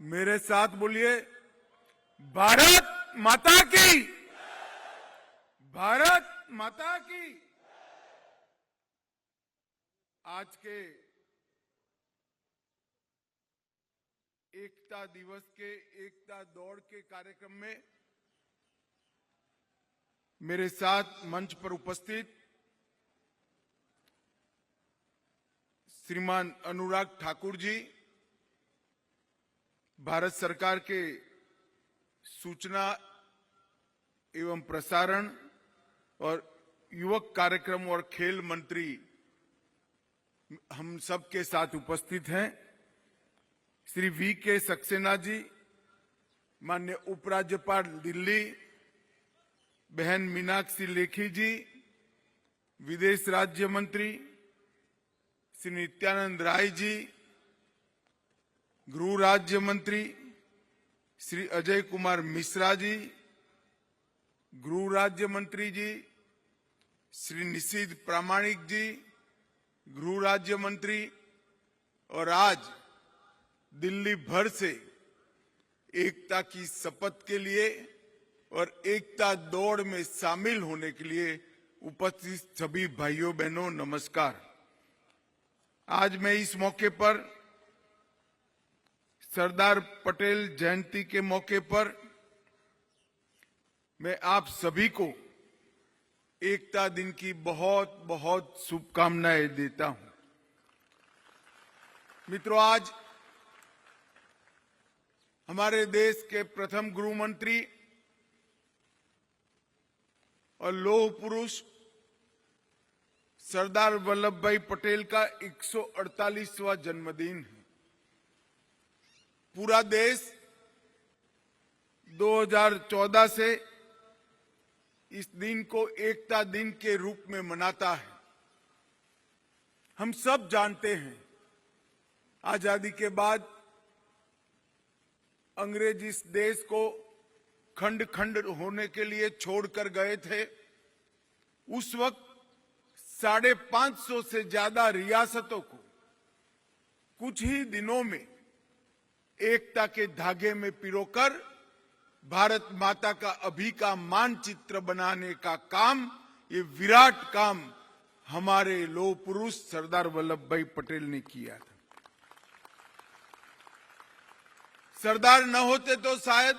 मेरे साथ बोलिए, भारत माता की, भारत माता की। आज के एकता दिवस के एकता दौड़ के कार्यक्रम में मेरे साथ मंच पर उपस्थित श्रीमान अनुराग ठाकुर जी, भारत सरकार के सूचना एवं प्रसारण और युवक कार्यक्रम और खेल मंत्री हम सब के साथ उपस्थित हैं। श्री वी.के. सक्सेना जी, माननीय उपराज्यपाल दिल्ली, बहन मीनाक्षी लेखी जी, विदेश राज्य मंत्री श्री नित्यानंद राय जी, गृह राज्य मंत्री श्री अजय कुमार मिश्रा जी, गृह राज्य मंत्री जी श्री निशीथ प्रामाणिक जी, गृह राज्य मंत्री, और आज दिल्ली भर से एकता की शपथ के लिए और एकता दौड़ में शामिल होने के लिए उपस्थित सभी भाइयों बहनों, नमस्कार। आज मैं इस मौके पर सरदार पटेल जयंती के मौके पर मैं आप सभी को एकता दिन की बहुत बहुत शुभकामनाएं देता हूं। मित्रों, आज हमारे देश के प्रथम गृह मंत्री और लौह पुरुष सरदार वल्लभ भाई पटेल का 148वां जन्मदिन है। पूरा देश 2014 से इस दिन को एकता दिन के रूप में मनाता है। हम सब जानते हैं, आजादी के बाद अंग्रेज इस देश को खंड खंड होने के लिए छोड़कर गए थे। उस वक्त 550 से ज्यादा रियासतों को कुछ ही दिनों में एकता के धागे में पिरोकर भारत माता का अभी का मानचित्र बनाने का काम, ये विराट काम हमारे लौह पुरुष सरदार वल्लभ भाई पटेल ने किया था। सरदार न होते तो शायद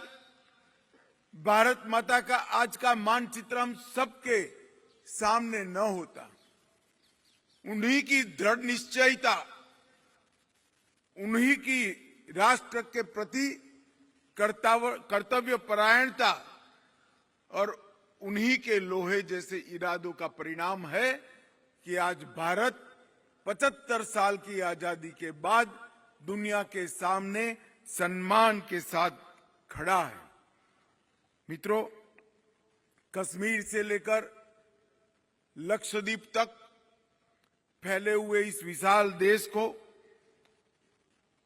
भारत माता का आज का मानचित्र हम सबके सामने न होता। उन्हीं की दृढ़ निश्चयता, उन्हीं की राष्ट्र के प्रति कर्तव्य परायणता और उन्हीं के लोहे जैसे इरादों का परिणाम है कि आज भारत 75 साल की आजादी के बाद दुनिया के सामने सम्मान के साथ खड़ा है। मित्रों, कश्मीर से लेकर लक्षद्वीप तक फैले हुए इस विशाल देश को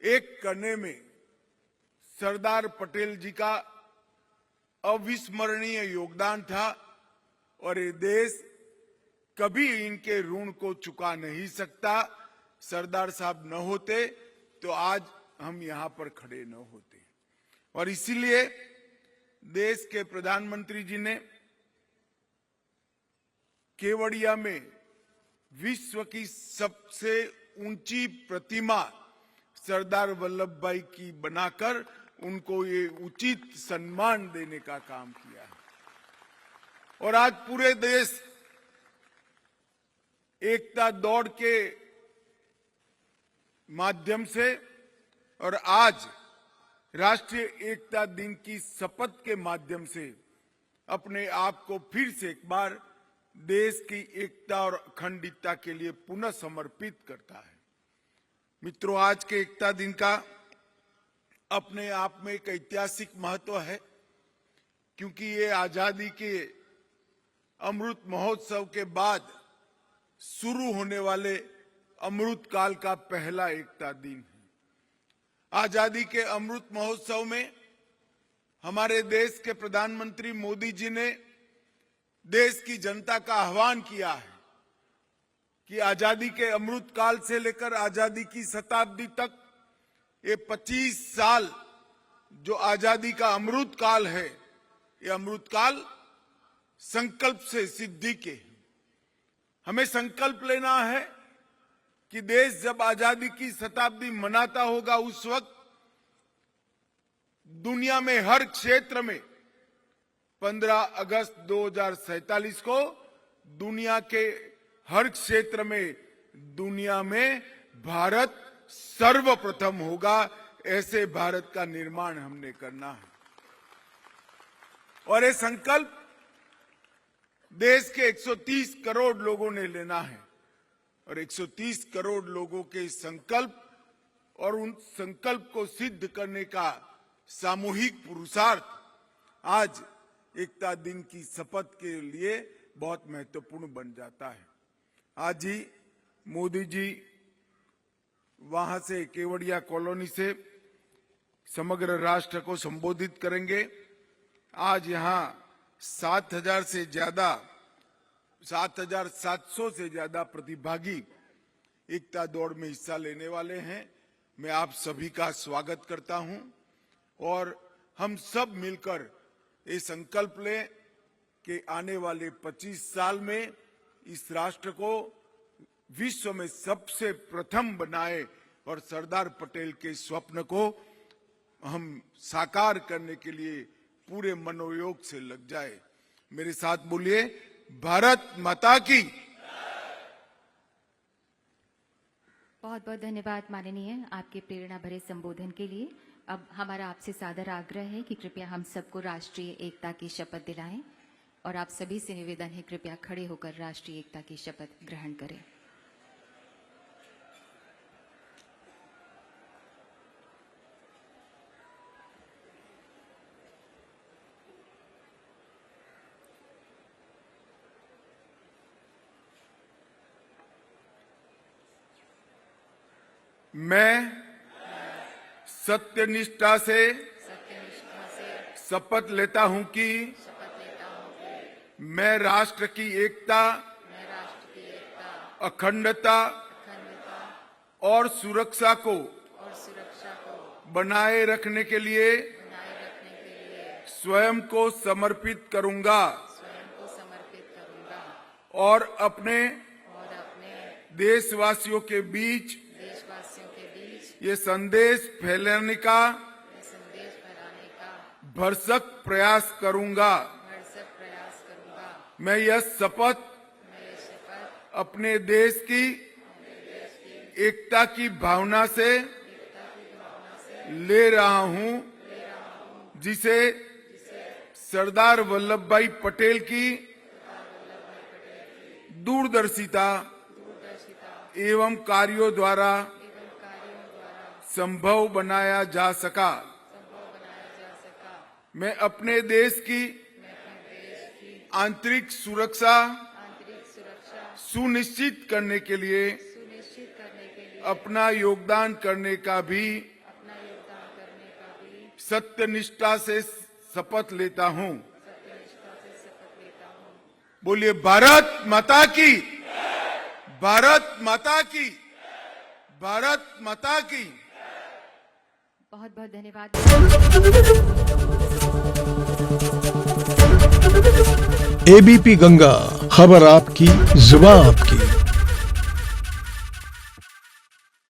एक करने में सरदार पटेल जी का अविस्मरणीय योगदान था और ये देश कभी इनके ऋण को चुका नहीं सकता। सरदार साहब न होते तो आज हम यहां पर खड़े न होते। और इसीलिए देश के प्रधानमंत्री जी ने केवड़िया में विश्व की सबसे ऊंची प्रतिमा सरदार वल्लभ भाई की बनाकर उनको ये उचित सम्मान देने का काम किया है। और आज पूरे देश एकता दौड़ के माध्यम से और आज राष्ट्रीय एकता दिन की शपथ के माध्यम से अपने आप को फिर से एक बार देश की एकता और अखंडता के लिए पुनः समर्पित करता है। मित्रों, आज के एकता दिन का अपने आप में एक ऐतिहासिक महत्व है, क्योंकि ये आजादी के अमृत महोत्सव के बाद शुरू होने वाले अमृत काल का पहला एकता दिन है। आजादी के अमृत महोत्सव में हमारे देश के प्रधानमंत्री मोदी जी ने देश की जनता का आह्वान किया है कि आजादी के अमृत काल से लेकर आजादी की शताब्दी तक ये 25 साल जो आजादी का अमृत काल है, ये अमृत काल संकल्प से सिद्धि के हैं। हमें संकल्प लेना है कि देश जब आजादी की शताब्दी मनाता होगा, उस वक्त दुनिया में हर क्षेत्र में 15 अगस्त 2047 को दुनिया के हर क्षेत्र में दुनिया में भारत सर्वप्रथम होगा। ऐसे भारत का निर्माण हमने करना है और ये संकल्प देश के 130 करोड़ लोगों ने लेना है और 130 करोड़ लोगों के संकल्प और उन संकल्प को सिद्ध करने का सामूहिक पुरुषार्थ आज एकता दिन की शपथ के लिए बहुत महत्वपूर्ण बन जाता है। आज ही मोदी जी वहां से केवड़िया कॉलोनी से समग्र राष्ट्र को संबोधित करेंगे। आज यहां 7,700 से ज्यादा प्रतिभागी एकता दौड़ में हिस्सा लेने वाले हैं। मैं आप सभी का स्वागत करता हूं और हम सब मिलकर ये संकल्प लें कि आने वाले 25 साल में इस राष्ट्र को विश्व में सबसे प्रथम बनाए और सरदार पटेल के स्वप्न को हम साकार करने के लिए पूरे मनोयोग से लग जाए। मेरे साथ बोलिए, भारत माता की। बहुत बहुत धन्यवाद माननीय, आपके प्रेरणा भरे संबोधन के लिए। अब हमारा आपसे सादर आग्रह है कि कृपया हम सबको राष्ट्रीय एकता की शपथ दिलाएं और आप सभी से निवेदन है कृपया खड़े होकर राष्ट्रीय एकता की शपथ ग्रहण करें। मैं सत्यनिष्ठा से शपथ लेता हूं कि मैं राष्ट्र की एकता, अखंडता और सुरक्षा को बनाए रखने के लिए स्वयं को समर्पित करूंगा और अपने देशवासियों के बीच ये संदेश फैलाने का भरसक प्रयास करूंगा। मैं यह शपथ अपने देश की एकता की भावना से ले रहा हूं, जिसे सरदार वल्लभ भाई पटेल की दूरदर्शिता एवं कार्यों द्वारा संभव बनाया जा सका। मैं अपने देश की आंतरिक सुरक्षा सुनिश्चित करने के लिए अपना योगदान करने का भी सत्यनिष्ठा से शपथ लेता हूं। बोलिए, भारत माता की, भारत माता की, भारत माता की। बहुत बहुत धन्यवाद। एबीपी गंगा, खबर आपकी, जुबान आपकी।